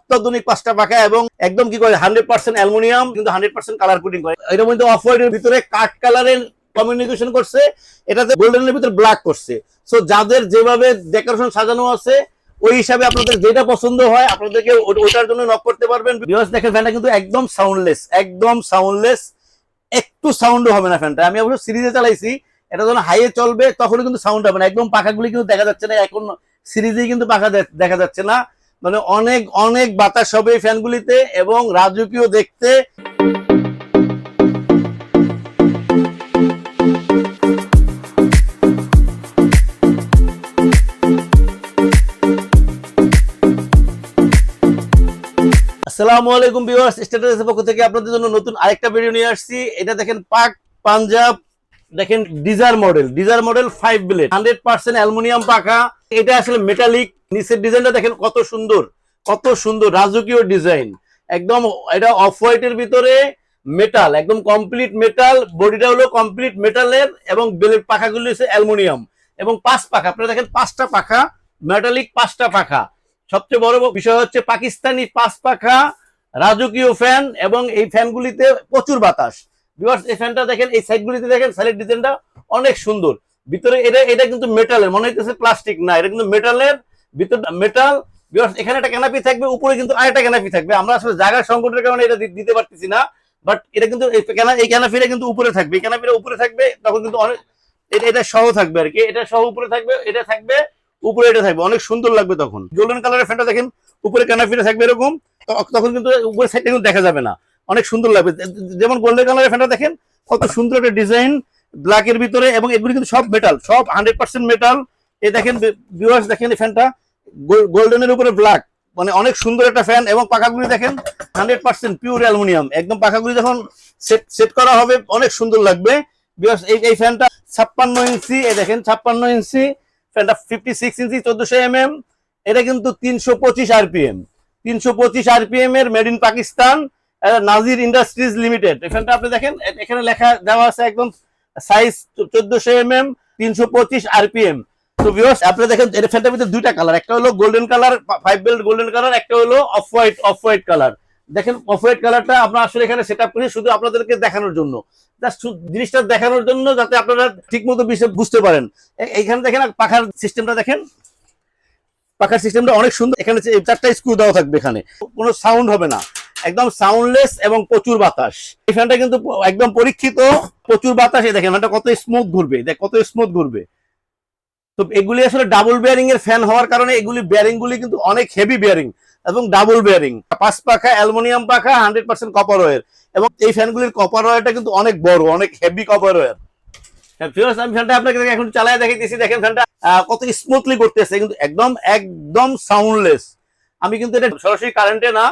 অত্যাধুনিক পাঁচটা পাখা এবং একদম কি করে 100% অ্যালুমিনিয়াম কিন্তু 100% কালার কোটিং করে। এটার মধ্যে অফ হোয়াইটের ভিতরে কাঠ কালারের কমিউনিকেশন করছে, এটাতে গোল্ডেনের ভিতরে ব্ল্যাক করছে। সো যাদের যেভাবে ডেকোরেশন সাজানো আছে ওই হিসাবে আপনাদের যেটা পছন্দ হয় আপনাদেরকে ওটার জন্য নক করতে পারবেন। ভিউয়ার্স দেখেন ফ্যানটা কিন্তু একদম সাউন্ডলেস, একদম সাউন্ডলেস, একটু সাউন্ডও হবে না ফ্যানটা। আমি অবশ্য সিরিজে চালাইছি, এটা যখন হাইয়ে চলবে তখনও কিন্তু সাউন্ড হবে না। একদম পাখাগুলি কিন্তু দেখা যাচ্ছে না, এখন সিরিজেই কিন্তু পাখা দেখা যাচ্ছে না, মানে অনেক অনেক বাতাস হবে এই ফ্যানগুলিতে এবং রাজকীয় দেখতে। আসসালামু আলাইকুম ভিউয়ার্স, স্ট্যাটাসের পক্ষ থেকে আপনাদের জন্য নতুন আরেকটা ভিডিও নিয়ে আসছি। এটা দেখেন পাক পাঞ্জাব, দেখেন ডিজার মডেল 5 ব্লেড 100% অ্যালুমিনিয়াম পাখা। এটা আসলে মেটালিক, নিচের ডিজাইনটা দেখেন কত সুন্দর, কত সুন্দর রাজকীয় ডিজাইন। একদম এটা অফ হোয়াইটের ভিতরে মেটাল, একদম কমপ্লিট মেটাল, বডিটা হলো কমপ্লিট মেটালের এবং ব্লেড পাখাগুলো হচ্ছে অ্যালুমিনিয়াম এবং 5 পাখা। আপনারা দেখেন 5টা পাখা, মেটালিক 5টা পাখা। সবচেয়ে বড় বিষয় হচ্ছে পাকিস্তানি 5 পাখা রাজকীয় ফ্যান এবং এই ফ্যানগুলিতে প্রচুর বাতাস। ভিউয়ার্স এই ফ্যানটা দেখেন, এই সাইডগুলিতে দেখেন সাইডের ডিজাইনটা অনেক সুন্দর। ভিতরে এটা কিন্তু মেটালের, মনে হইতেছে প্লাস্টিক না, এটা কিন্তু মেটালের, ভিতর মেটাল। ভিউয়ার্স এখানে একটা ক্যানাপি থাকবে, উপরে কিন্তু আরেকটা ক্যানাপি থাকবে। আমরা আসলে জায়গার সংকটের কারণে এটা দিতে পারতেছি না, বাট এটা কিন্তু এই ক্যানাপিটা কিন্তু উপরে থাকবে, এই ক্যানাপিটা উপরে থাকবে, তখন কিন্তু অনেক এটা সহ থাকবে আর কি, এটা সহ উপরে থাকবে, এটা থাকবে উপরে, এটা থাকবে, অনেক সুন্দর লাগবে তখন। গোল্ডেন কালারের ফ্যানটা দেখেন, উপরে ক্যানাপিটা থাকবে এরকম, তখন কিন্তু উপরের সাইডটা কিন্তু দেখা যাবে না, অনেক সুন্দর লাগবে। যেমন গোল্ডেন কালারের ফ্যানটা দেখেন কত সুন্দর একটা ডিজাইন ব্ল্যাকের ভিতরে এবং এগুলি কিন্তু সব মেটাল, সব 100% মেটাল। এই দেখেন ভিউয়ার্স, দেখেন এই ফ্যানটা গোল্ডেনের উপরে ব্ল্যাক, মানে অনেক সুন্দর একটা ফ্যান এবং পাখাগুলি দেখেন 100% পিওর অ্যালুমিনিয়াম। একদম পাখাগুলি যখন সেট করা হবে অনেক সুন্দর লাগবে। ভিউয়ার্স এই ফ্যানটা 56 ইঞ্চি, এই দেখেন 56 ইঞ্চি ফ্যানটা, 56 ইঞ্চি 1400 mm। এটা কিন্তু 325 আরপিএম, 325 আরপিএম এর made in Pakistan, Nazir industries limited. এই ফ্যানটা আপনি দেখেন এখানে লেখা দেওয়া আছে একদম, সাইজ 1400 mm, 325 আরপিএম। তো ভিউয়ার্স আপনারা দেখেন এই ফ্যানটার ভিতরে দুইটা কালার, একটা হলো golden colour 5 belt golden colour, একটা হলো অফ হোয়াইট কালার। দেখেন অফ হোয়াইট কালারটা আমরা আসলে এখানে সেটআপ করি শুধু আপনাদেরকে দেখানোর জন্য, জাস্ট জিনিসটা দেখানোর জন্য, যাতে আপনারা ঠিকমতো বিষয় বুঝতে পারেন। এইখানে দেখেন পাখার সিস্টেমটা দেখেন, পাখার সিস্টেমটা অনেক সুন্দর। এখানে 4টা স্ক্রু দেওয়া থাকবে, এখানে কোনো সাউন্ড হবে না, একদম সাউন্ডলেস এবং প্রচুর বাতাস। এই ফ্যানটা কিন্তু একদম পরীক্ষিত, প্রচুর বাতাস। এই দেখেন ফ্যানটা কত স্মুথ ঘুরবে, কত স্মুথ ঘুরবে। তো এগুলি আসলে ডাবল বেয়ারিং এর ফ্যান হওয়ার কারণে এগুলি বেয়ারিং গুলি কিন্তু অনেক হেভি বেয়ারিং এবং ডাবল বেয়ারিং। 5 পাখা অ্যালুমিনিয়াম পাখা, 100% কপার ওয়্যার এবং এই ফ্যানগুলির কপার ওয়্যারটা কিন্তু অনেক বড়, অনেক হেভি কপার ওয়্যার। আমি ফ্যানটা আপনাকে এখন চালায় দেখাইতেছি, দেখেন ফ্যানটা কত স্মুথলি করতেছে, কিন্তু একদম একদম সাউন্ডলেস। আমি কিন্তু এটা সরাসরি কারেন্টে না,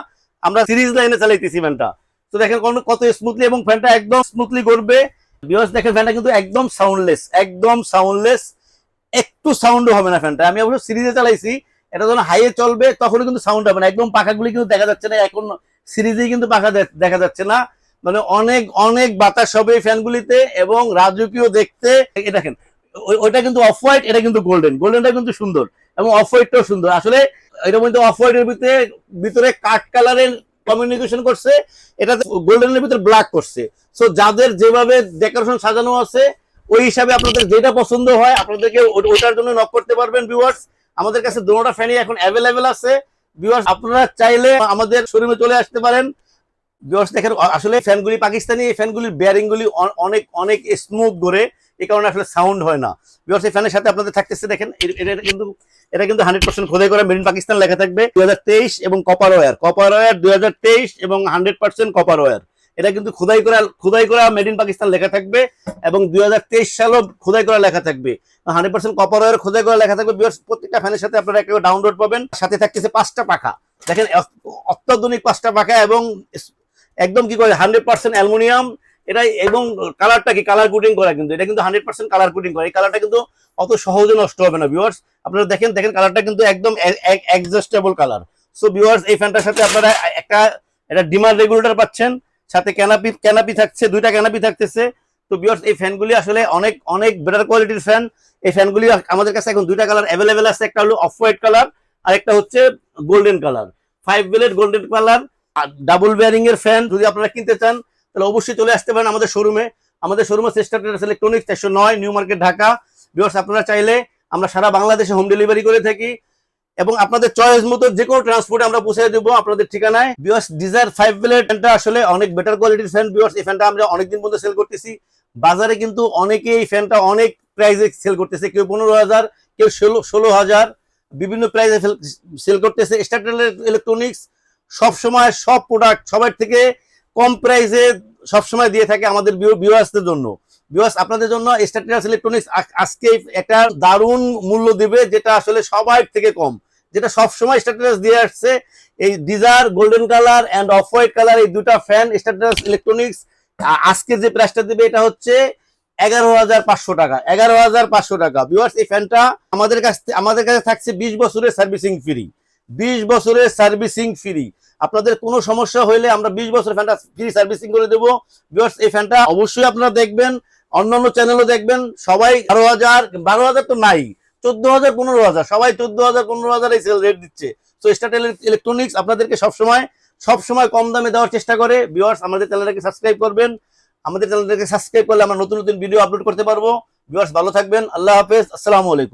আমরা সিরিজ লাইনে চালাইতেছি ফ্যানটা। তো দেখেন কত স্মুথলি এবং ফ্যানটা একদম স্মুথলি করবে। ভিউয়ার্স দেখেন ফ্যানটা কিন্তু একদম সাউন্ডলেস, একদম সাউন্ডলেস, একটু সাউন্ডও হবে না ফ্যানটা। আমি অবশ্য সিরিজে চালাইছি, এটা যখন হাইয়ে চলবে তখনও কিন্তু সাউন্ড হবে না। একদম পাখাগুলি কিন্তু দেখা যাচ্ছে না, এখন সিরিজেই কিন্তু পাখা দেখা যাচ্ছে না, মানে অনেক অনেক বাতাস হবে এই ফ্যানগুলিতে এবং রাজকীয় দেখতে। এটা দেখেন ওইটা কিন্তু অফ হোয়াইট, এটা কিন্তু গোল্ডেনটা কিন্তু সুন্দর এবং অফ হোয়াইটটাও সুন্দর। আসলে এটার মধ্যে অফ হোয়াইটের ভিতরে কাঠ কালারের কমিউনিকেশন করছে, এটা গোল্ডেনের ভিতরে ব্ল্যাক করছে। সো যাদের যেভাবে ডেকোরেশন সাজানো আছে ওই হিসাবে আপনাদের যেটা পছন্দ হয় আপনাদেরকে ওটার জন্য নক করতে পারবেন। ভিউয়ার্স আমাদের কাছে দুটোটা ফ্যানই এখন অ্যাভেলেবেল আছে। ভিউয়ার্স আপনারা চাইলে আমাদের শোরুমে চলে আসতে পারেন। ভিউয়ার্স দেখেন আসলে ফ্যানগুলি পাকিস্তানি, এই ফ্যানগুলির বেয়ারিং গুলি অনেক অনেক স্মুথ করে, এই কারণে আসলে সাউন্ড হয় না। ভিউয়ার্স এই ফ্যানের সাথে আপনাদের থাকতেছে দেখেন, এটা কিন্তু 100% খোদাই করা মেড ইন পাকিস্তান লেখা থাকবে, 2023 এবং কপার ওয়্যার 2023 এবং 100% কপার ওয়্যার। এটা কিন্তু খোদাই করা মেড ইন পাকিস্তান লেখা থাকবে এবং 2023 সালও খোদাই করা লেখা থাকবে, 100% কপার ওয়্যার খোদাই করা লেখা থাকবে। ভিউয়ার্স প্রত্যেকটা ফ্যানের সাথে আপনারা একটা ডাউনলোড পাবেন, সাথে থাকতেছে 5টা পাখা। দেখেন অত্যাধুনিক 5টা পাখা এবং একদম কি করে 100% অ্যালুমিনিয়াম এটা, এবং কালারটা কি কালার কোটিং করা, কিন্তু এটা কিন্তু 100% কালার কোটিং করা। এই কালারটা কিন্তু অত সহজে নষ্ট হবে না। ভিউয়ার্স আপনারা দেখেন কালারটা কিন্তু একদম অ্যাডজাস্টেবল কালার। সো ভিউয়ার্স এই ফ্যানটার সাথে আপনারা একটা ডিমার রেগুলেটর পাচ্ছেন, সাথে ক্যানাপি থাকছে, 2টা ক্যানাপি থাকতেছে। তো ভিউয়ার্স এই ফ্যানগুলি আসলে অনেক অনেক বেটার কোয়ালিটির ফ্যান। এই ফ্যানগুলি আমাদের কাছে এখন 2টা কালার অ্যাভেলেবেল আছে, একটা হলো অফ হোয়াইট কালার আর একটা হচ্ছে golden colour. 5 blade golden colour double bearing এর ফ্যান যদি আপনারা কিনতে চান তাহলে অবশ্যই চলে আসতে পারেন আমাদের শোরুমে। আমাদের শোরুমে starter electronics 409 new market Dhaka. Viewers আপনারা চাইলে আমরা সারা বাংলাদেশে হোম ডেলিভারি করে থাকি এবং আপনাদের চয়েস মতো যে কোনো ট্রান্সপোর্টে আমরা পৌঁছে দেবো আপনাদের ঠিকানায়। ভিউয়ার্স ডিজায়ার 5 ব্লেড ফ্যানটা আসলে অনেক বেটার কোয়ালিটির ফ্যান। ভিউয়ার্স এই ফ্যানটা আমরা অনেকদিন পর্যন্ত সেল করতেছি। বাজারে কিন্তু অনেকে এই ফ্যানটা অনেক প্রাইসে সেল করতেছে, কেউ 15,000, কেউ 16,000, বিভিন্ন প্রাইসে সেল করতেছে। স্টার্টার ইলেকট্রনিক্স সবসময় সব প্রোডাক্ট সবার থেকে কম প্রাইসে সবসময় দিয়ে থাকে আমাদের ভিউয়ার্সদের জন্য। ভিউয়ার্স আপনাদের জন্য স্টার্টার ইলেকট্রনিক্স আজকে একটা দারুণ মূল্য দিবে, যেটা আসলে সবার থেকে কম, যেটা সবসময় স্টার্টার দিয়ে আসছে। এই desire golden colour end off white colour এই দুটা ফ্যান স্টার্টার ইলেকট্রনিক্স আজকে যে প্রাইসটা দিবে এটা হচ্ছে 11,500 টাকা। 11,500 টাকা। ভিউয়ার্স এই ফ্যানটা আমাদের কাছে থাকছে 20 বছরের সার্ভিসিং ফ্রি। 20 বছরের সার্ভিসিং ফ্রি। আপনাদের কোনো সমস্যা হইলে আমরা 20 বছর ফ্যানটা ফ্রি সার্ভিসিং করে দেবো। ভিউয়ার্স এই ফ্যানটা অবশ্যই আপনারা দেখবেন, অন্যান্য চ্যানেলও দেখবেন। সবাই 12,000 তো নাই, 14,000 15,000, সবাই 14,000 15,000 এই সেল রেট দিচ্ছে। তো স্টার্টার ইলেকট্রনিক্স আপনাদেরকে সবসময় কম দামে দেওয়ার চেষ্টা করে। ভিউয়ার্স আমাদের চ্যানেলটাকে সাবস্ক্রাইব করবেন। আমাদের চ্যানেলটাকে সাবস্ক্রাইব করলে আমরা নতুন নতুন ভিডিও আপলোড করতে পারবো। ভিউয়ার্স ভালো থাকবেন। আল্লাহ হাফেজ। আসসালামু আলাইকুম।